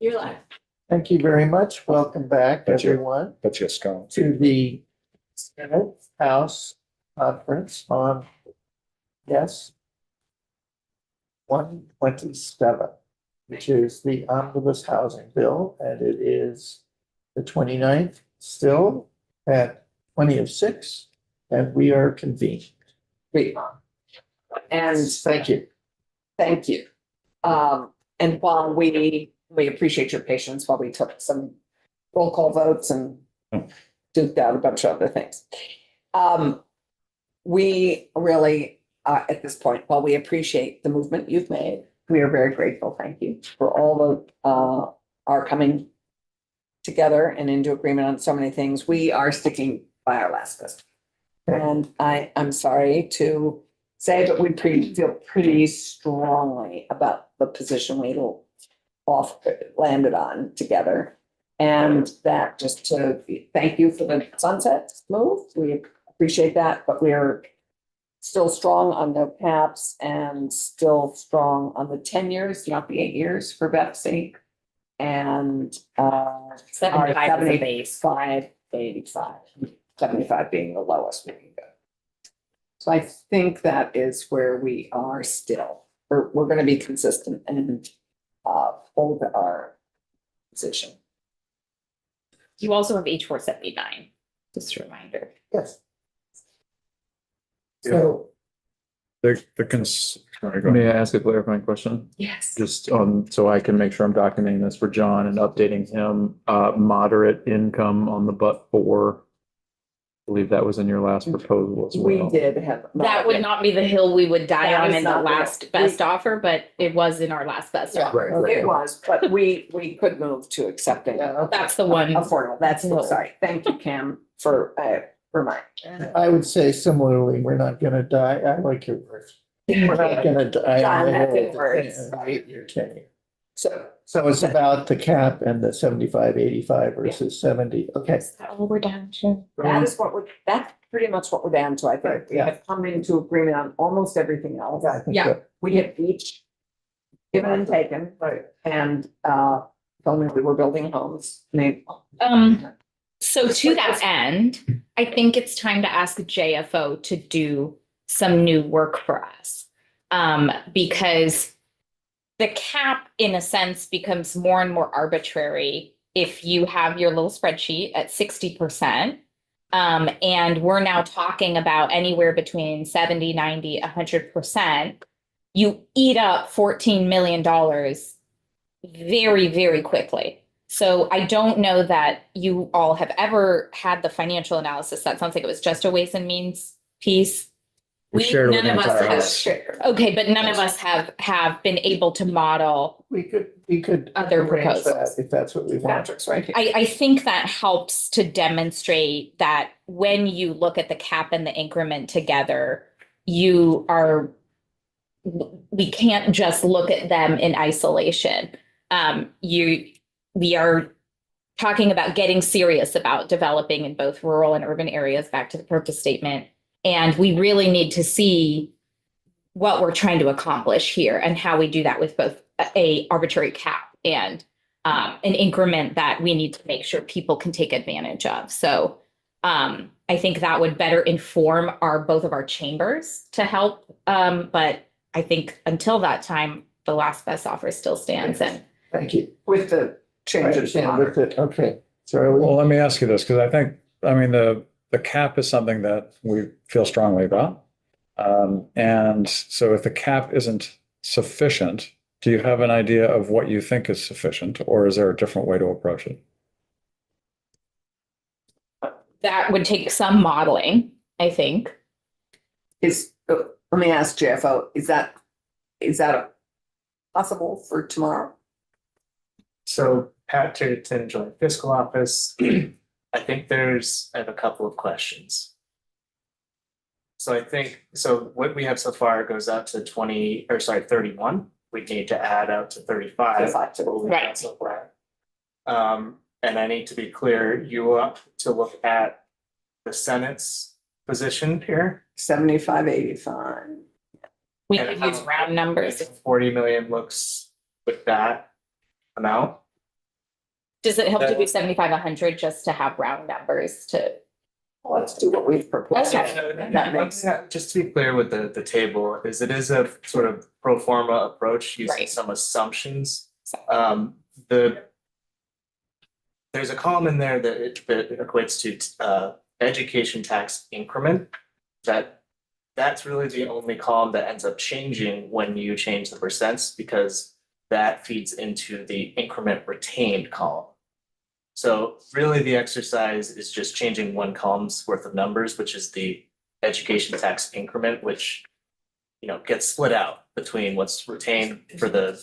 You're live. Thank you very much. Welcome back, Thank you. everyone, That's your scone. to the Senate House Conference on, yes, 127, which is the omnibus housing bill, and it is the 29th, still at 20 of 6, and we are convened. Great. And Thank you. thank you. And while we appreciate your patience while we took some roll call votes and duked out a bunch of other things. We really, at this point, while we appreciate the movement you've made, we are very grateful. Thank you for all of our coming together and into agreement on so many things. We are sticking by our last list. And I'm sorry to say, but we feel pretty strongly about the position we landed on together. And that just to thank you for the sunset move. We appreciate that, but we're still strong on no caps and still strong on the 10 years, not the 8 years for Betsy. And 75 is the base. 75 being the lowest we can go. So I think that is where we are still. We're going to be consistent and hold our position. You also have H.479, just a reminder. Yes. So, Sorry, go May ahead. I ask a clarifying question? Yes. Just so I can make sure I'm documenting this for John and updating him, moderate income on the but for. I believe that was in your last proposal as We well. did have. That would not be the hill we would die That on is in the not the- last best offer, but it was in our last best Yeah, offer. it was, but we could move to accepting. yeah, okay. That's the one. Affordable, that's, sorry, thank you, Cam, for reminding. I would say similarly, we're not gonna die. I like your words. We're not gonna die. John, on the that's hill good words. of the 8-year tenure. So, So it's about the cap and the 75, 85 versus 70. Okay. Oh, we're down to. that is that's pretty much what we're down to, I think. Right, We yeah. have come into agreement on almost everything else. I think Yeah. that- We have each given and taken, Right. and told me we were building homes. So to that end, I think it's time to ask JFO to do some new work for us. Because the cap, in a sense, becomes more and more arbitrary if you have your little spreadsheet at 60%. And we're now talking about anywhere between 70, 90, 100%. You eat up $14 million very, very quickly. So I don't know that you all have ever had the financial analysis. That sounds like it was just a Ways and Means piece. We shared it with None the of us entire have house. shared. Okay, but none of us have been able to model. We could. Other arrange that proposals. If that's what we want. Patrick's right here. I think that helps to demonstrate that when you look at the cap and the increment together, we can't just look at them in isolation. We are talking about getting serious about developing in both rural and urban areas, back to the purpose statement. And we really need to see what we're trying to accomplish here and how we do that with both a arbitrary cap and an increment that we need to make sure people can take advantage of. So I think that would better inform both of our chambers to help. But I think until that time, the last best offer still stands. And Thank you. With the I changes. understand with it. Okay. So Well, let me ask you this, because I mean, the cap is something that we feel strongly about. And so if the cap isn't sufficient, do you have an idea of what you think is sufficient, or is there a different way to approach it? that would take some modeling, I think. Let me ask JFO, is that possible for tomorrow? So Pat Titterton, Joint Fiscal Office. I have a couple of questions. So what we have so far goes out to 31. We need to add out to 35. 35 to- what we've got so far. And I need to be clear, you want to look at the Senate's position here. 75, 85. We And could how- use round numbers. 40 million looks with that amount. Does it help to do 75, 100 just to have round numbers to? Let's do what we've proposed. Okay. That makes, Just to be clear with the table, is it is a sort of pro forma approach using Right. some assumptions. The. There's a column in there that equates to education tax increment. That's really the only column that ends up changing when you change the percents, because that feeds into the increment retained column. So really the exercise is just changing one column's worth of numbers, which is the education tax increment, which, you know, gets split out between what's retained for the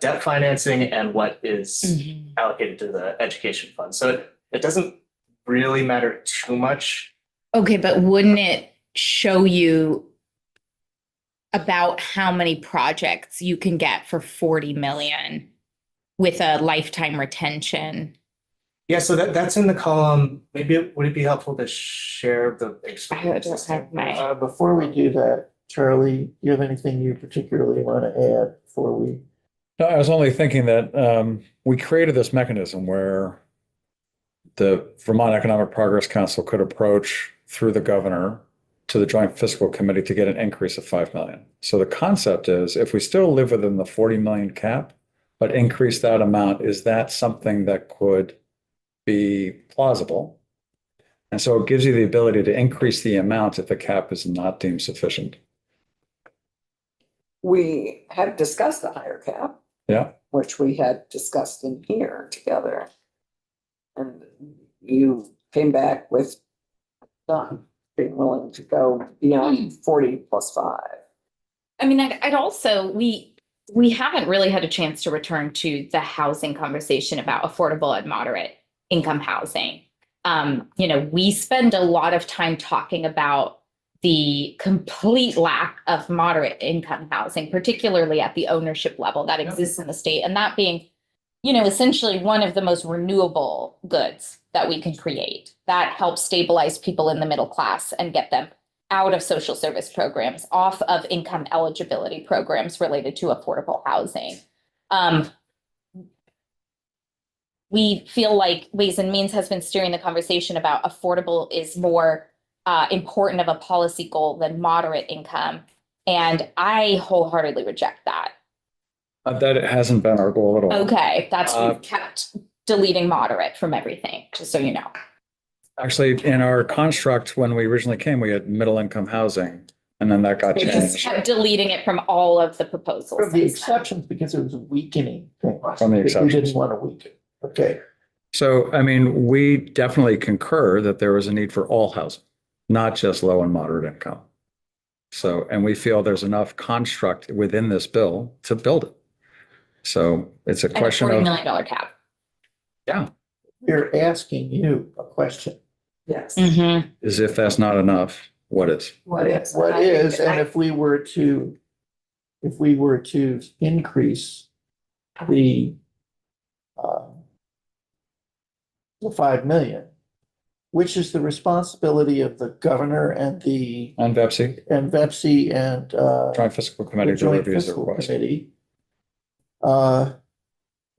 debt financing and what is allocated to the education fund. So it doesn't really matter too much. Okay, but wouldn't it show you about how many projects you can get for 40 million with a lifetime retention? Yeah, so that's in the column. Maybe would it be helpful to share the? I don't have my, Before we do that, Charlie, do you have anything you particularly want to add before we? No, I was only thinking that we created this mechanism where the Vermont Economic Progress Council could approach through the governor to the Joint Fiscal Committee to get an increase of 5 million. So the concept is if we still live within the 40 million cap, but increase that amount, is that something that could be plausible? And so it gives you the ability to increase the amount if the cap is not deemed sufficient. we have discussed the higher cap, Yeah. which we had discussed in here together. And you came back with not being willing to go beyond 40 plus 5. I mean, I'd also, we haven't really had a chance to return to the housing conversation about affordable and moderate income housing. You know, we spend a lot of time talking about the complete lack of moderate income housing, particularly at the ownership level that exists in the state. And that being, you know, essentially one of the most renewable goods that we can create that helps stabilize people in the middle class and get them out of social service programs, off of income eligibility programs related to affordable housing. We feel like Ways and Means has been steering the conversation about affordable is more important of a policy goal than moderate income. And I wholeheartedly reject that. That it hasn't been our goal at all. Okay, that's, we've kept deleting moderate from everything, just so you know. Actually, in our construct, when we originally came, we had middle income housing, and then that got We just changed. kept deleting it from all of the proposals. From the since then. exceptions, because it was weakening. From the We exceptions. didn't want to weaken. Okay. So, I mean, we definitely concur that there is a need for all housing, not just low and moderate income. So, and we feel there's enough construct within this bill to build it. So it's a And a question $40 of, million cap. yeah, We're asking you a question. Yes. is if that's not enough, what is? What is? What I think is, that and if we were to increase the 5 million, which is the responsibility of the governor and On VEPSI, and VEPSI and Joint Fiscal the Committee to Joint review the Fiscal request. Committee.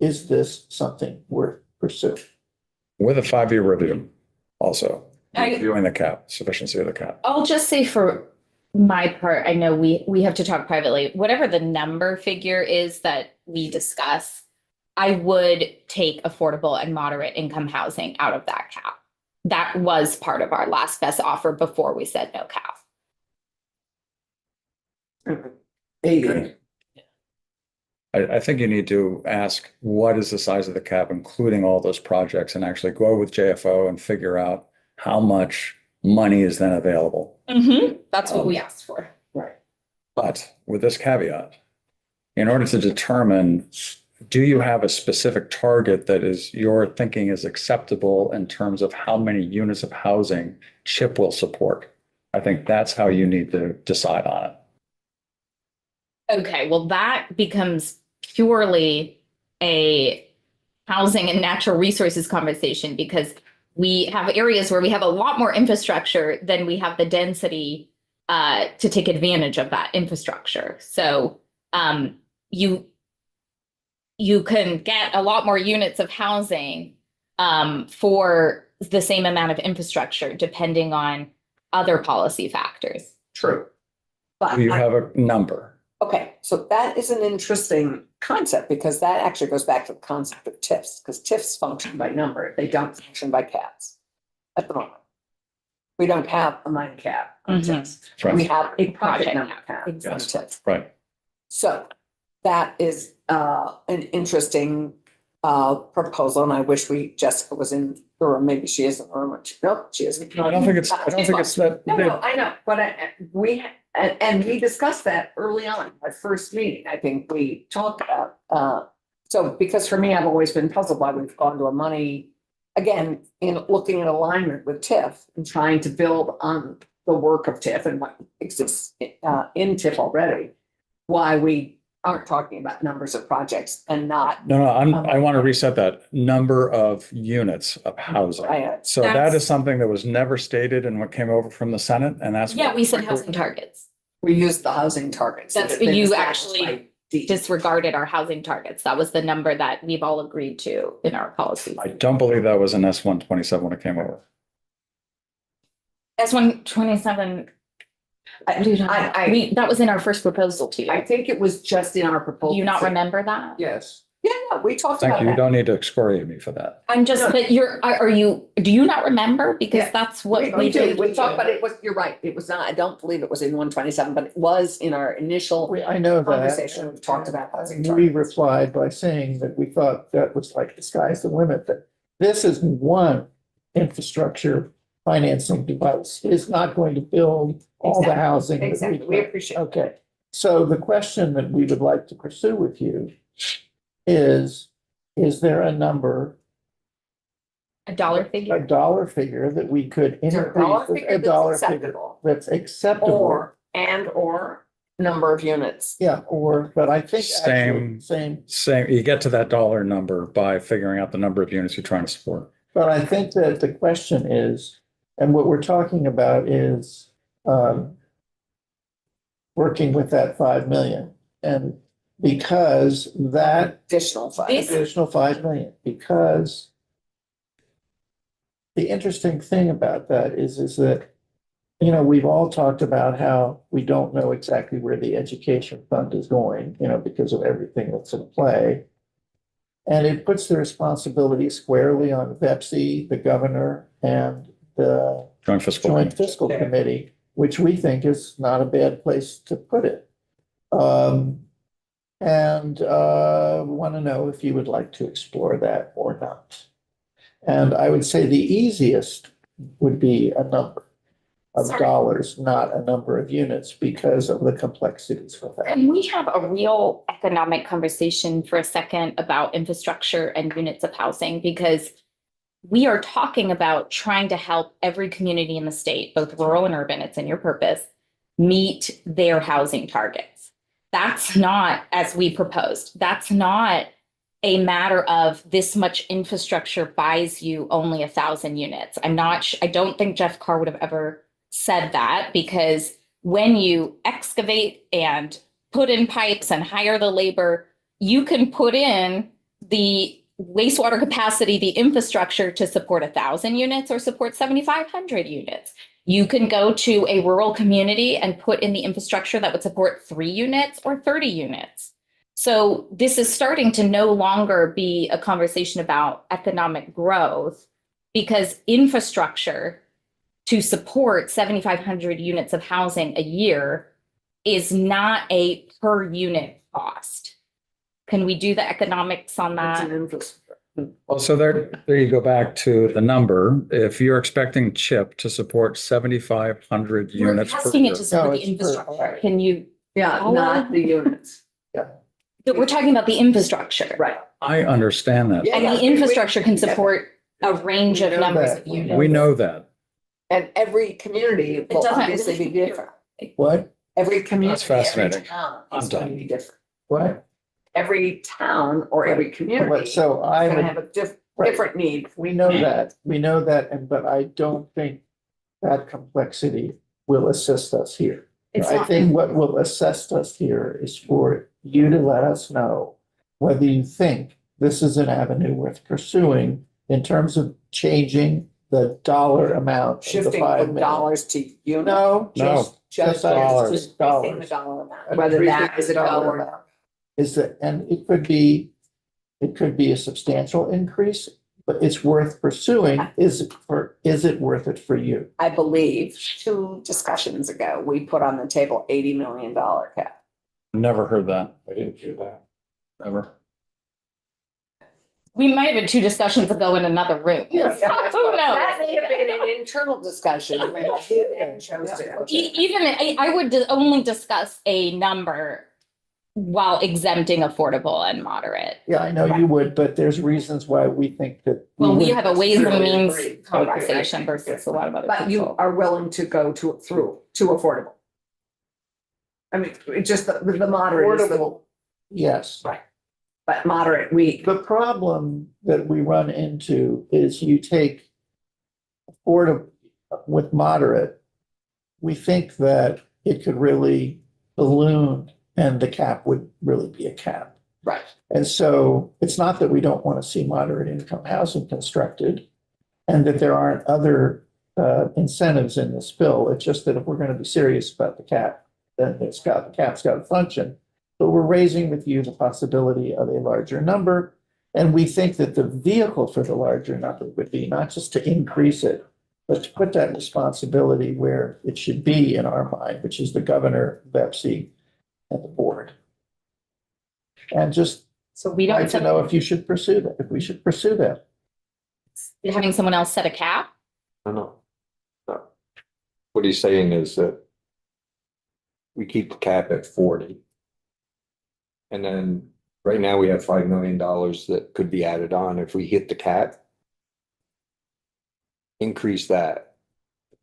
Is this something worth pursuing? With a 5-year review also, I- reviewing the cap, sufficiency of the cap. I'll just say for my part, I know we have to talk privately, whatever the number figure is that we discuss, I would take affordable and moderate income housing out of that cap. That was part of our last best offer before we said no cap. 80. I think you need to ask, what is the size of the cap, including all those projects, and actually go with JFO and figure out how much money is then available. That's what we asked for. Right. But with this caveat, in order to determine, do you have a specific target that is your thinking is acceptable in terms of how many units of housing CHIP will support? I think that's how you need to decide on it. Okay, well, that becomes purely a housing and natural resources conversation because we have areas where we have a lot more infrastructure than we have the density to take advantage of that infrastructure. So you can get a lot more units of housing for the same amount of infrastructure, depending on other policy factors. True. But Do you have a number? okay, so that is an interesting concept because that actually goes back to the concept of TIFs, because TIFs function by number. They don't function by caps at the moment. We don't have a line cap on Mhm. TIFs. Right. We have a project Project number cap, cap on exactly. TIFs. Right. So that is an interesting proposal, and I wish Jessica was in the room. Maybe she isn't in the room. Nope, she isn't. I don't think it's that. No, I know, but and we discussed that early on, our first meeting, I think we talked about, so because for me, I've always been puzzled why we've gone to a money, again, in looking at alignment with TIF and trying to build on the work of TIF and what exists in TIF already, why we aren't talking about numbers of projects and not. No, I want to reset that number of units of housing. So that That's- is something that was never stated in what came over from the Senate, and that's. Yeah, we said housing targets. We use the housing targets. That's, They've you established actually by deed. disregarded our housing targets. That was the number that we've all agreed to in our policies. I don't believe that was an S.127 when it came over. S.127. That was in our first proposal to I you. think it was just in our proposal. Do you not remember that? Yes. Yeah, we talked Thank about you. You that. don't need to excoriate me for that. I'm just, but do you not remember? Because Yeah. that's what We we did, did. we talked, but it was, you're right, it was not, I don't believe it was in 127, but it was in our initial. I know that. Conversation, we've talked about housing And we targets. replied by saying that we thought that was like the sky's the limit, that this is one infrastructure financing device. It is not going to build all the Exactly, housing. that we Exactly, we plan. appreciate. Okay, so the question that we would like to pursue with you is there a number, A dollar a figure. dollar figure that we could Is there a dollar increase, figure a that's dollar figure acceptable? that's acceptable? Or number of units. Yeah, but I think Same. actually, same, Same, you get to that dollar number by figuring out the number of units you're trying to support. but I think that the question is, and what we're talking about is, working with that 5 million. And because that Additional five. This- additional 5 million, because the interesting thing about that is that, we've all talked about how we don't know exactly where the education fund is going, because of everything that's in play. And it puts the responsibility squarely on Betsy, the governor, and the Joint fiscal. Joint Fiscal Committee, which we think is not a bad place to put it. And want to know if you would like to explore that or not. And I would say the easiest would be a number of Sorry. dollars, not a number of units, because of the complexities with that. Can we have a real economic conversation for a second about infrastructure and units of housing? Because we are talking about trying to help every community in the state, both rural and urban, it's in your purpose, meet their housing targets. That's not, as we proposed, that's not a matter of this much infrastructure buys you only 1,000 units. I don't think Jeff Carr would have ever said that, because when you excavate and put in pipes and hire the labor, you can put in the wastewater capacity, the infrastructure to support 1,000 units or support 7,500 units. You can go to a rural community and put in the infrastructure that would support 3 units or 30 units. So this is starting to no longer be a conversation about economic growth, because infrastructure to support 7,500 units of housing a year is not a per unit cost. Can we do the economics on It's that? an infrastructure. Well, so there you go back to the number. If you're expecting CHIP to support 7,500 We're units per asking year. it to support No, the it's per- infrastructure. Can you, Yeah, not the units. we're talking about the infrastructure. Right. I understand that. Yeah, And the infrastructure can support a range We of know numbers that. of units. We know that. And every community will doesn't- obviously be different. What? Every community. That's fascinating. Every town I'm is going to done. be different. What? Every town or every community is So I going to would, have a Right. different need. we know that, but I don't think that complexity will assist us here. It's I not- think what will assist us here is for you to let us know whether you think this is an avenue worth pursuing in terms of changing the dollar amount of the Shifting 5 from million. dollars to unit. No, No, just dollars. just Increasing the dollars. dollar amount, whether that is a Dollar dollar. amount. Is that, and it could be a substantial increase, but it's worth pursuing. Is it worth it for you? I believe 2 discussions ago, we put on the table $80 million cap. Never heard that. I didn't hear that. Ever. We might have had 2 discussions ago in another room. Who knows? That may have been an internal discussion. Even I would only discuss a number while exempting affordable and moderate. Yeah, I know you would, but there's reasons why we think that. Well, we wouldn't have a ways and necessarily means agree. conversation versus a lot of other But you people. are willing to go to affordable. I mean, it's just the moderate is the, Affordable, yes. but moderate, we, The problem that we run into is you take affordable with moderate, we think that it could really balloon and the cap would really be a cap. right. And so it's not that we don't want to see moderate income housing constructed and that there aren't other incentives in this bill. It's just that if we're going to be serious about the cap, then the cap's got to function. But we're raising with you the possibility of a larger number. And we think that the vehicle for the larger number would be not just to increase it, but to put that responsibility where it should be in our mind, which is the governor, BEPC, and the board. And just So we like to don't, know if you should pursue that, if we should pursue that. having someone else set a cap. I know. What he's saying is that we keep the cap at 40. And then right now we have $5 million that could be added on if we hit the cap. Increase that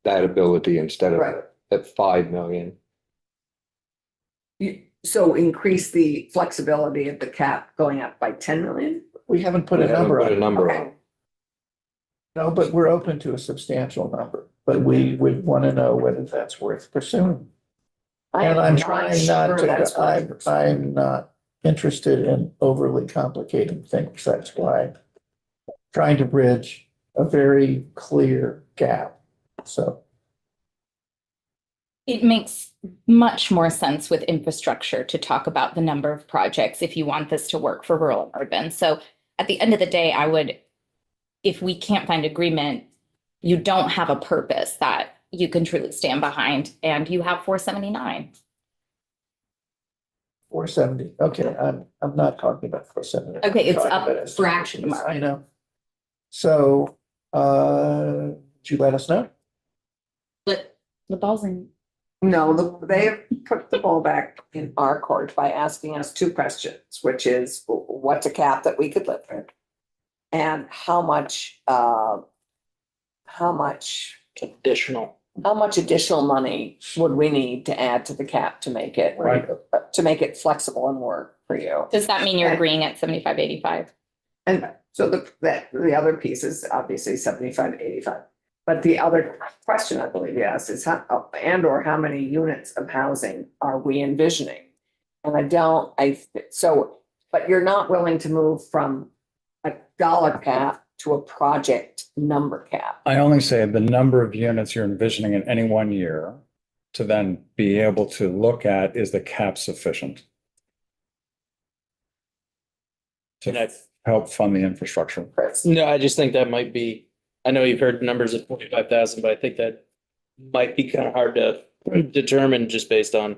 ability instead of Right. at 5 million. So increase the flexibility of the cap going up by 10 million? We haven't put We a haven't number put on a it. number Okay. on. No, but we're open to a substantial number, but we would want to know whether that's worth pursuing. And I'm trying not to, I'm not interested in overly complicating things. That's why I'm trying to bridge a very clear gap. So It makes much more sense with infrastructure to talk about the number of projects if you want this to work for rural and urban. So at the end of the day, I would, if we can't find agreement, you don't have a purpose that you can truly stand behind, and you have 479. 470, okay, I'm not talking about 470. Okay, it's I'm up talking about for action estimates. tomorrow. I know. So, would you let us know? But the ball's in. No, they put the ball back in our court by asking us 2 questions, which is what's a cap that we could live with? And how much additional money would we need to add to the cap to make it, to make it flexible and work for you? Does that mean you're agreeing at 7585? And so the other piece is obviously 75, 85. But the other question I believe you asked is how many units of housing are we envisioning? And but you're not willing to move from a dollar cap to a project number cap. I only say the number of units you're envisioning in any one year to then be able to look at, is the cap sufficient to help fund the infrastructure? Chris. No, I just think that might be, I know you've heard numbers of 45,000, but I think that might be kind of hard to determine just based on,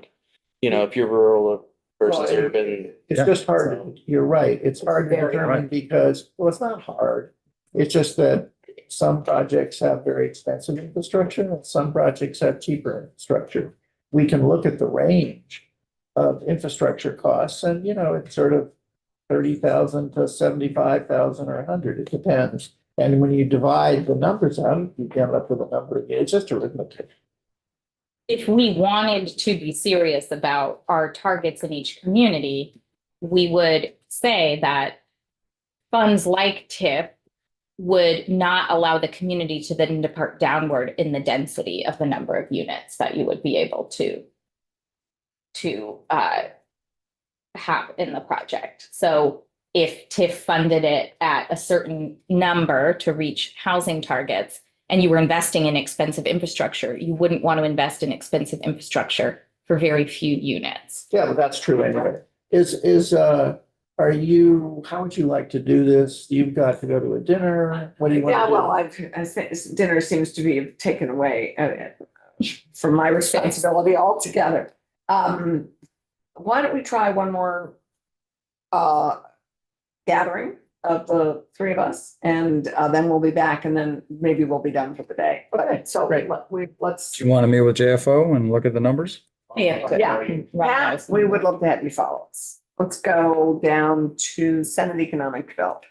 if you're rural versus Well, urban. It's Yeah. just hard, you're right, it's hard to Very determine because, well, it's not hard. It's just that some projects have very expensive infrastructure and some projects have cheaper infrastructure. We can look at the range of infrastructure costs and, it's sort of 30,000 to 75,000 or 100, it depends. And when you divide the numbers out, you end up with a number again, it's just arithmetic. If we wanted to be serious about our targets in each community, we would say that funds like TIF would not allow the community to then depart downward in the density of the number of units that you would be able to have in the project. So if TIF funded it at a certain number to reach housing targets and you were investing in expensive infrastructure, you wouldn't want to invest in expensive infrastructure for very few units. Yeah, but that's true anyway. How would you like to do this? You've got to go to a dinner. What do you want Yeah, to do? well, I think dinner seems to be taken away from my responsibility altogether. Why don't we try one more gathering of the three of us, and then we'll be back, and then maybe we'll be done for the day. Okay, so Great. let's. Do you want to meet with JFO and look at the numbers? Yeah. Pat, we would love to have you follow us. Let's go down to Senate Economic Development.